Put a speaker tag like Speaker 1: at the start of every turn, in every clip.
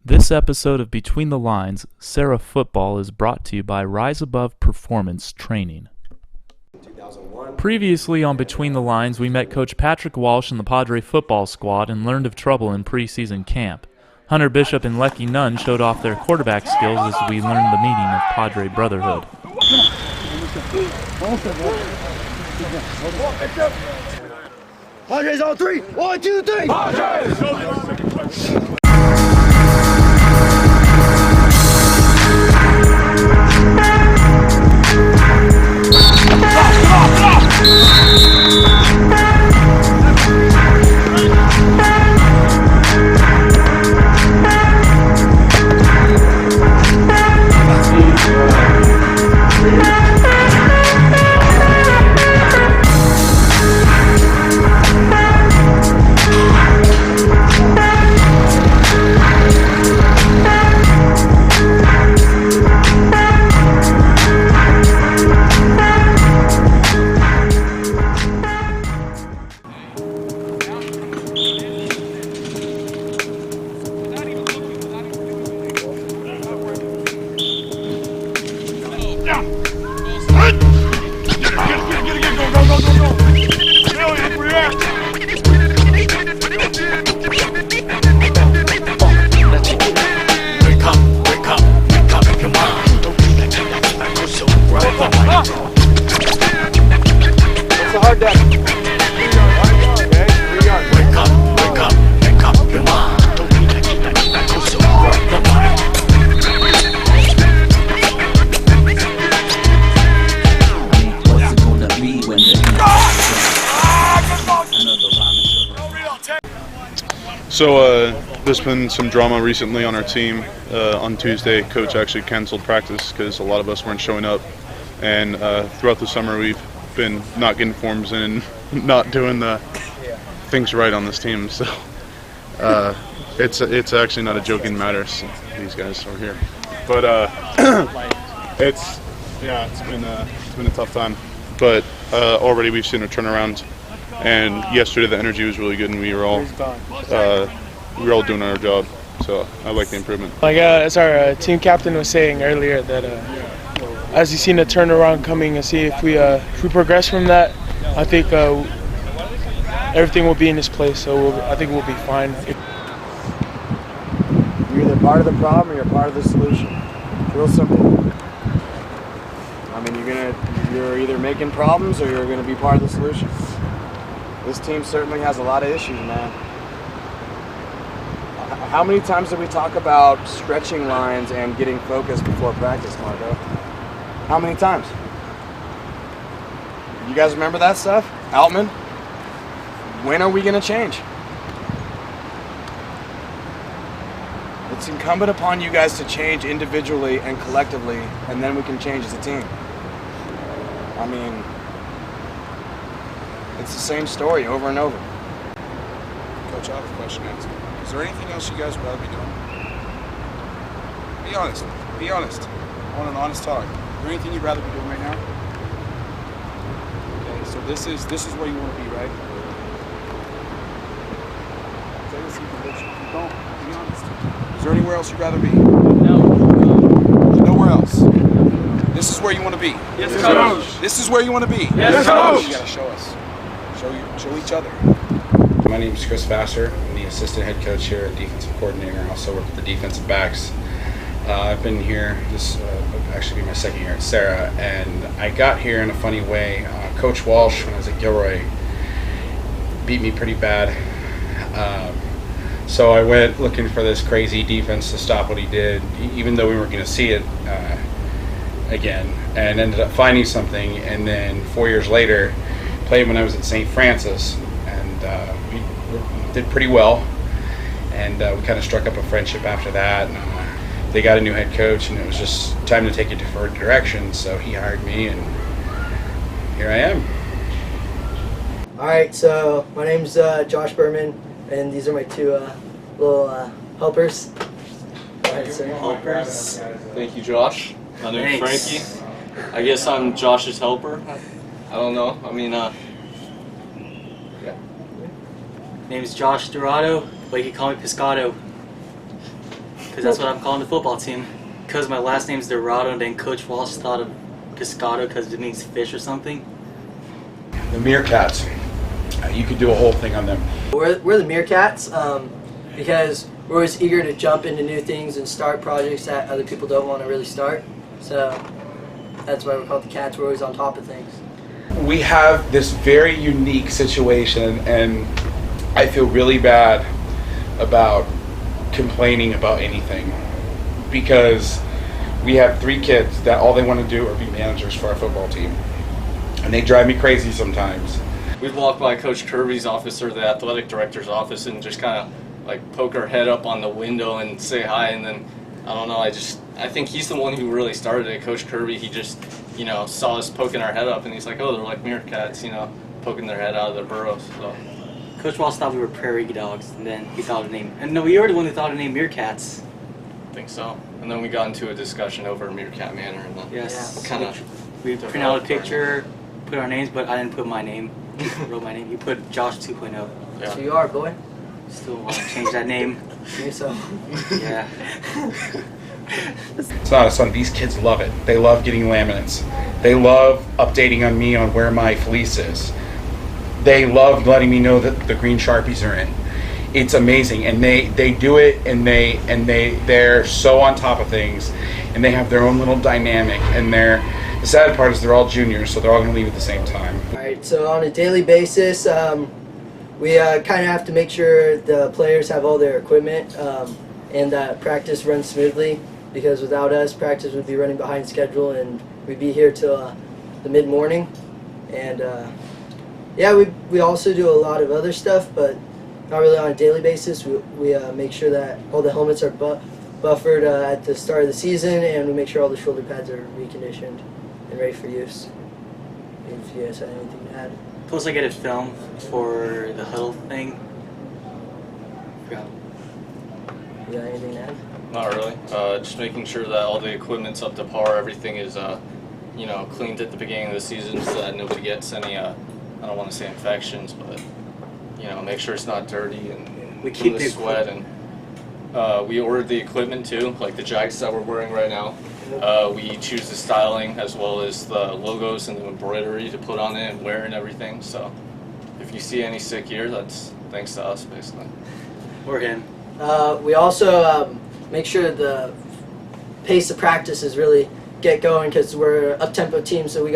Speaker 1: This episode of Between the Lines, Serra Football is brought to you by Rise Above Performance Training. Previously on Between the Lines, we met Coach Patrick Walsh and the Padres football squad and learned of trouble in preseason camp. Hunter Bishop and Lecky Nunn showed off their quarterback skills as we learned the meaning of Padre brotherhood.
Speaker 2: Padres on three. 1, 2, 3. Padres!
Speaker 3: So there's been some drama recently on our team. On Tuesday, Coach actually canceled practice because a lot of us weren't showing up. And throughout the summer, we've been not getting forms and not doing the things right on this team. So it's actually not a joking matter. So these guys are here, but it's been a tough time. But already we've seen a turnaround. And yesterday the energy was really good, and we were all doing our job. So I like the improvement.
Speaker 4: As our team captain was saying earlier, that as he's seen a turnaround coming, and see if we progress from that, I think everything will be in its place. So I think we'll be fine.
Speaker 2: You're either part of the problem or you're part of the solution. Real simple. I mean, you're either making problems or you're going to be part of the solution. This team certainly has a lot of issues, man. How many times did we talk about stretching lines and getting focused before practice, Marco? How many times? You guys remember that stuff? Altman? When are we going to change? It's incumbent upon you guys to change individually and collectively, and then we can change as a team. I mean, it's the same story over and over.
Speaker 5: Coach, I have a question to ask. Is there anything else you guys would rather be doing? Be honest. Be honest. I want an honest talk. Is there anything you'd rather be doing right now? Okay, so this is where you want to be, right? Say this in conviction. If you don't, be honest. Is there anywhere else you'd rather be?
Speaker 4: No.
Speaker 5: Nowhere else. This is where you want to be.
Speaker 4: Yes, Coach.
Speaker 5: This is where you want to be.
Speaker 4: Yes, Coach.
Speaker 5: You gotta show us. Show each other.
Speaker 6: My name is Chris Vassar. I'm the assistant head coach here and defensive coordinator. I also work with the defensive backs. I've been here, this will actually be my second year at Serra, and I got here in a funny way. Coach Walsh, when I was at Gilroy, beat me pretty bad. So I went looking for this crazy defense to stop what he did, even though we weren't going to see it again, and ended up finding something. And then 4 years later, played when I was at St. Francis, and we did pretty well, and we kind of struck up a friendship after that. And, they got a new head coach, and it was just time to take a different direction, so he hired me, and here I am.
Speaker 7: All right, so my name's Josh Berman, and these are my two little helpers.
Speaker 8: Helpers. Thank you, Josh. My name's Frankie. I guess I'm Josh's helper. I don't know. I mean, yeah.
Speaker 9: Name's Josh Dorado, but you can call me Piscato. because that's what I'm calling the football team. Because my last name's Dorado, and then Coach Walsh thought of Pescado because it means fish or something.
Speaker 6: The Meerkats. You could do a whole thing on them.
Speaker 7: We're the Meerkats because we're always eager to jump into new things and start projects that other people don't want to really start. So that's why we're called the Cats. We're always on top of things.
Speaker 6: We have this very unique situation, and I feel really bad about complaining about anything because we have 3 kids that all they want to do are be managers for our football team, and they drive me crazy sometimes.
Speaker 8: We'd walk by Coach Kirby's office or the athletic director's office and just kind of like poke our head up on the window and say hi, and then I don't know, I think he's the one who really started it. Coach Kirby, he just, you know, saw us poking our head up and he's like, oh, they're like Meerkats, you know, poking their head out of their burrows. So
Speaker 9: Coach Walsh thought we were prairie dogs, and then he thought of the name. And no, we were the one who thought of the name Meerkats.
Speaker 8: I think so. And then we got into a discussion over Meerkat Manor, and then
Speaker 9: Yes.
Speaker 8: kind of
Speaker 9: We printed out a picture, put our names, but I didn't put my name. Wrote my name. You put Josh 2.0.
Speaker 7: So you are, boy.
Speaker 9: Still want to change that name.
Speaker 7: So.
Speaker 9: Yeah.
Speaker 6: It's not a son. These kids love it. They love getting laminates. They love updating on me on where my fleece is. They love letting me know that the green Sharpies are in. It's amazing, and they do it, and they're so on top of things, and they have their own little dynamic. And the sad part is they're all juniors, so they're all going to leave at the same time.
Speaker 7: All right. So on a daily basis, we kind of have to make sure the players have all their equipment and that practice runs smoothly. Because without us, practice would be running behind schedule, and we'd be here till the mid-morning. And yeah, we also do a lot of other stuff, but not really on a daily basis. We make sure that all the helmets are buffered at the start of the season, and we make sure all the shoulder pads are reconditioned and ready for use. If you guys have anything to add.
Speaker 9: Plus, I get a film for the huddle thing. Forgot.
Speaker 7: You got anything to add?
Speaker 8: not really. Just making sure that all the equipment's up to par, everything is you know, cleaned at the beginning of the season so that nobody gets any I don't want to say infections, but you know, make sure it's not dirty and
Speaker 9: we keep
Speaker 8: the sweat. And we ordered the equipment too, like the jackets that we're wearing right now. We choose the styling as well as the logos and the embroidery to put on it and wear and everything. So if you see any sick gear, that's thanks to us basically.
Speaker 9: Or him.
Speaker 7: We also make sure the pace of practice is really get going because we're an up-tempo team, so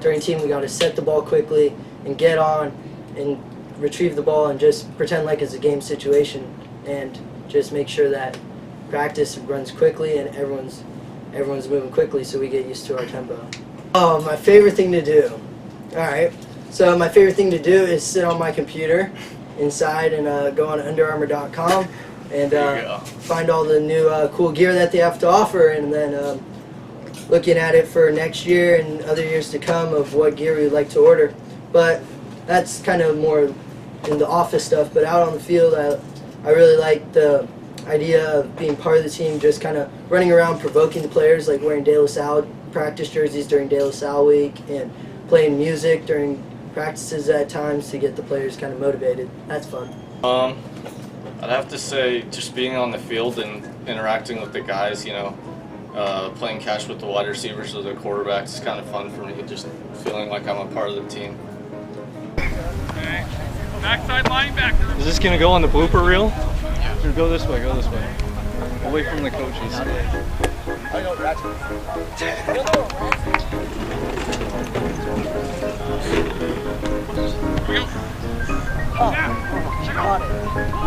Speaker 7: during team we got to set the ball quickly and get on and retrieve the ball and just pretend like it's a game situation and just make sure that practice runs quickly and everyone's moving quickly so we get used to our tempo. Oh, my favorite thing to do. Alright, so my favorite thing to do is sit on my computer inside and go on UnderArmour.com and find all the new cool gear that they have to offer, and then looking at it for next year and other years to come of what gear we'd like to order. But that's kind of more in the office stuff, but out on the field I really like the idea of being part of the team, just kind of running around provoking the players, like wearing De La Salle practice jerseys during De La Salle week and playing music during practices at times to get the players kind of motivated. That's fun.
Speaker 8: I'd have to say just being on the field and interacting with the guys, you know, playing catch with the wide receivers or the quarterbacks is kind of fun for me, just feeling like I'm a part of the team.
Speaker 10: Okay. Backside linebacker.
Speaker 11: Is this going to go on the blooper reel? Yeah. Go this way, go this way. Away from the coaches.
Speaker 5: I know that's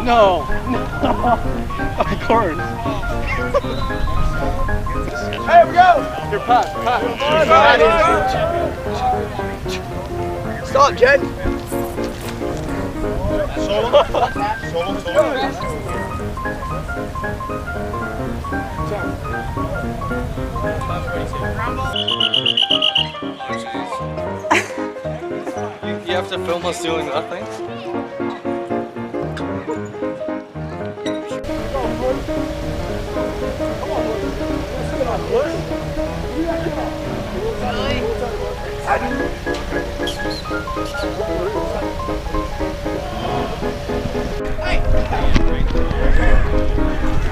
Speaker 11: No. Of course.
Speaker 5: Hey, we go!
Speaker 11: Here, pass.
Speaker 7: Stop, Jed!
Speaker 8: You have to film us doing nothing?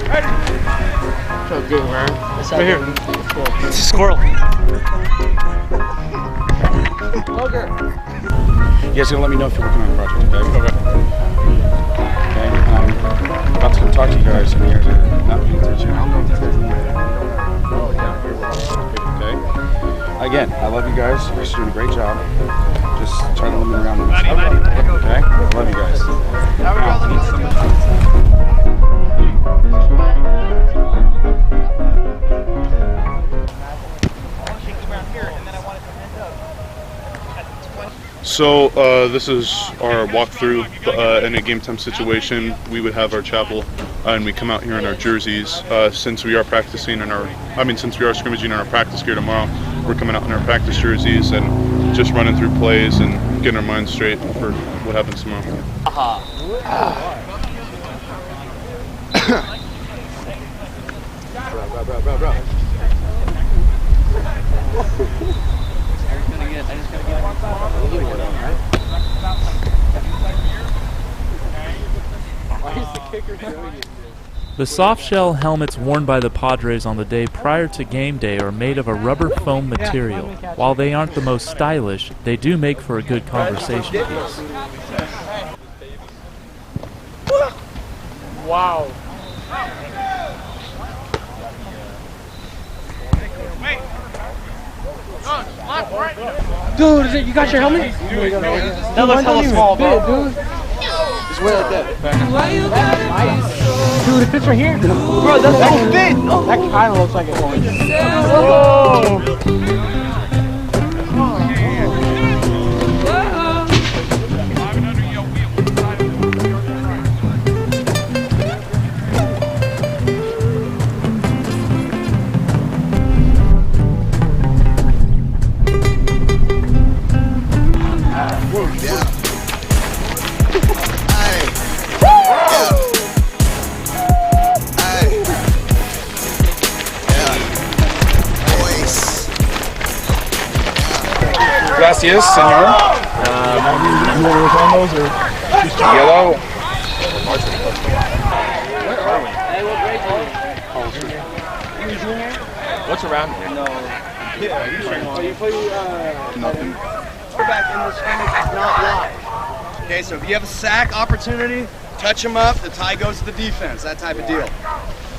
Speaker 5: Hey!
Speaker 11: good, man.
Speaker 7: Right
Speaker 11: here. It's a squirrel.
Speaker 5: You guys gonna let me know if you're working on a project, okay? Okay, I'm about to come talk to you guys, and you guys are not paying attention. Okay? Again, I love you guys. You guys are doing a great job. Just try to limit around the mess. Okay? I love you guys.
Speaker 3: So this is our walkthrough in a game time situation. We would have our chapel, and we come out here in our jerseys. Since we are practicing since we are scrimmaging in our practice gear tomorrow, we're coming out in our practice jerseys and just running through plays and getting our minds straight for what happens tomorrow.
Speaker 2: Bro.
Speaker 1: The soft-shell helmets worn by the Padres on the day prior to game day are made of a rubber foam material. While they aren't the most stylish, they do make for a good conversation piece.
Speaker 4: Wow.
Speaker 11: Dude, you got your helmet? That looks hella small, bro. Dude.
Speaker 2: Just wear it like that.
Speaker 11: Dude, it fits right here. Bro, that's so fit. That kind of looks like it's going. Whoa.
Speaker 5: Gracias, señor. Yellow.
Speaker 11: What's around here? No.
Speaker 2: You play nothing. Quarterback in the scrimmage is not live. Okay, so if you have a sack opportunity, touch them up. The tie goes to the defense. That type of deal.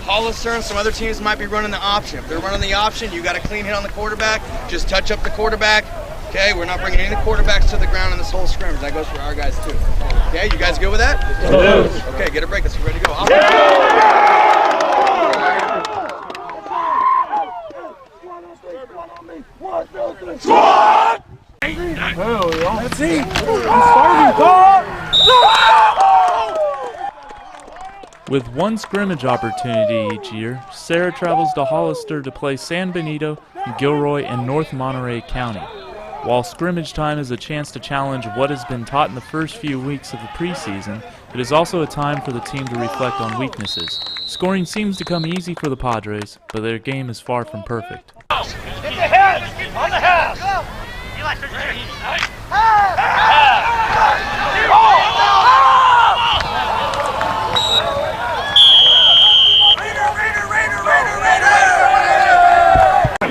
Speaker 2: Hollister and some other teams might be running the option. If they're running the option, you got a clean hit on the quarterback. Just touch up the quarterback. Okay, we're not bringing any quarterbacks to the ground in this whole scrimmage. That goes for our guys too. Okay, you guys good with that?
Speaker 11: Yes.
Speaker 2: Okay, get a break. Let's get ready to go.
Speaker 10: Squad!
Speaker 11: Hell yeah. Let's see. I'm starving, dog.
Speaker 1: With one scrimmage opportunity each year, Serra travels to Hollister to play San Benito, Gilroy, and North Monterey County. While scrimmage time is a chance to challenge what has been taught in the first few weeks of the preseason, it is also a time for the team to reflect on weaknesses. Scoring seems to come easy for the Padres, but their game is far from perfect.
Speaker 10: Hit the head! On the head!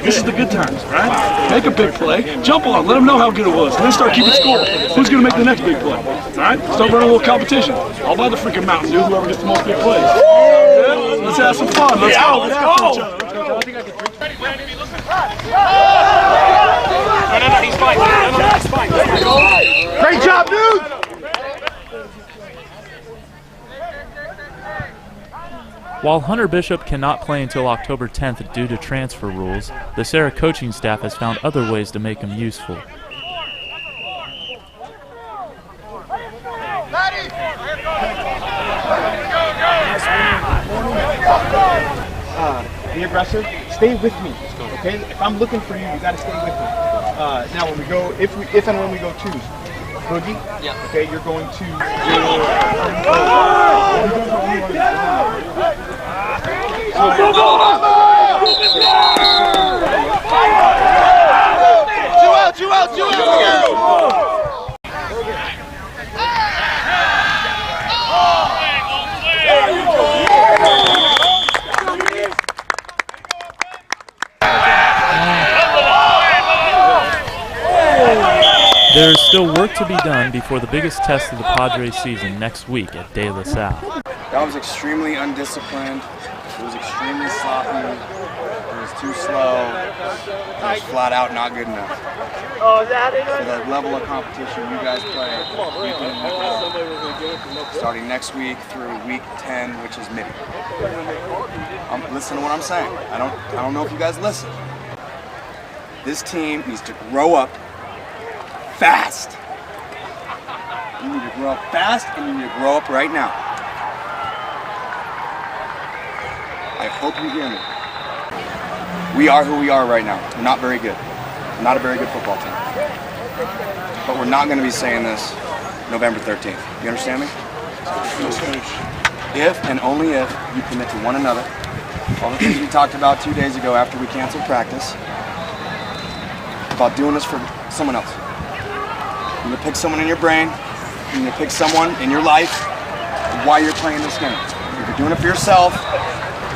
Speaker 12: This is the good times, right? Make a big play, jump on, let them know how good it was, and then start keeping score. Who's going to make the next big play? All right? Start running a little competition. All by the freaking Mountain Dew, whoever gets the most big plays. Yeah, let's have some fun. Let's go. Let's go.
Speaker 10: No, he's fine. No, he's fine.
Speaker 11: Great job, dude.
Speaker 1: While Hunter Bishop cannot play until October 10th due to transfer rules, the Serra coaching staff has found other ways to make him useful.
Speaker 11: Be aggressive. Stay with me. Okay? If I'm looking for you, you gotta stay with me. Now, when we go, if and when we go twos, boogie. Yeah. Okay, you're going to.
Speaker 10: Two out.
Speaker 1: There is still work to be done before the biggest test of the Padres season next week at De La Salle.
Speaker 2: That was extremely undisciplined. It was extremely sloppy. It was too slow. It was flat out not good enough. For the level of competition you guys play, starting next week through week 10, which is midi. Listen to what I'm saying. I don't know if you guys listen. This team needs to grow up fast. You need to grow up fast, and you need to grow up right now. I hope you hear me. We are who we are right now. We're not very good. We're not a very good football team. But we're not going to be saying this November 13th. You understand me? If and only if you commit to one another, all the things we talked about 2 days ago after we canceled practice, about doing this for someone else. You need to pick someone in your brain. You need to pick someone in your life while you're playing this game. If you're doing it for yourself,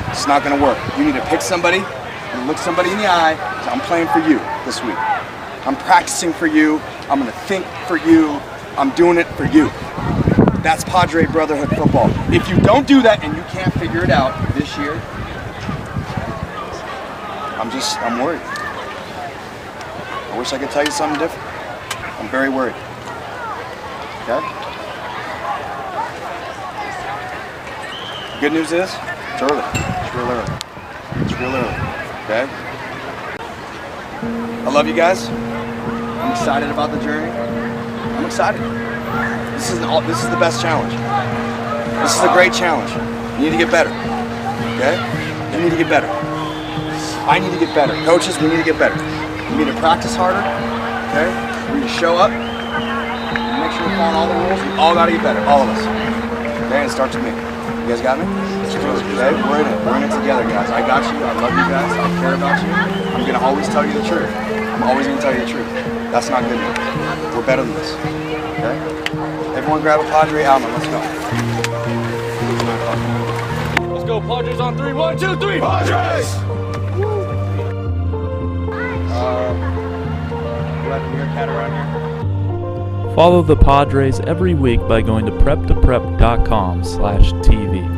Speaker 2: it's not going to work. You need to pick somebody and look somebody in the eye and say, I'm playing for you this week. I'm practicing for you. I'm going to think for you. I'm doing it for you. That's Padre Brotherhood football. If you don't do that and you can't figure it out this year, I'm worried. I wish I could tell you something different. I'm very worried. Okay? The good news is, it's early. It's real early. It's real early. Okay? I love you guys. I'm excited about the journey. I'm excited. This is the best challenge. This is a great challenge. You need to get better. Okay? You need to get better. I need to get better. Coaches, we need to get better. We need to practice harder. Okay? We need to show up. Make sure we're following all the rules. We all got to get better. All of us. Okay? And it starts with me. You guys got me? Okay? We're in it. We're in it together, guys. I got you. I love you guys. I care about you. I'm going to always tell you the truth. I'm always going to tell you the truth. That's not good enough. We're better than this. Okay? Everyone grab a Padre helmet. Let's go.
Speaker 10: Let's go, Padres on 3. 1, 2, 3. Padres!
Speaker 2: You have a Meerkat around here?
Speaker 1: Follow the Padres every week by going to preptoprep.com/TV.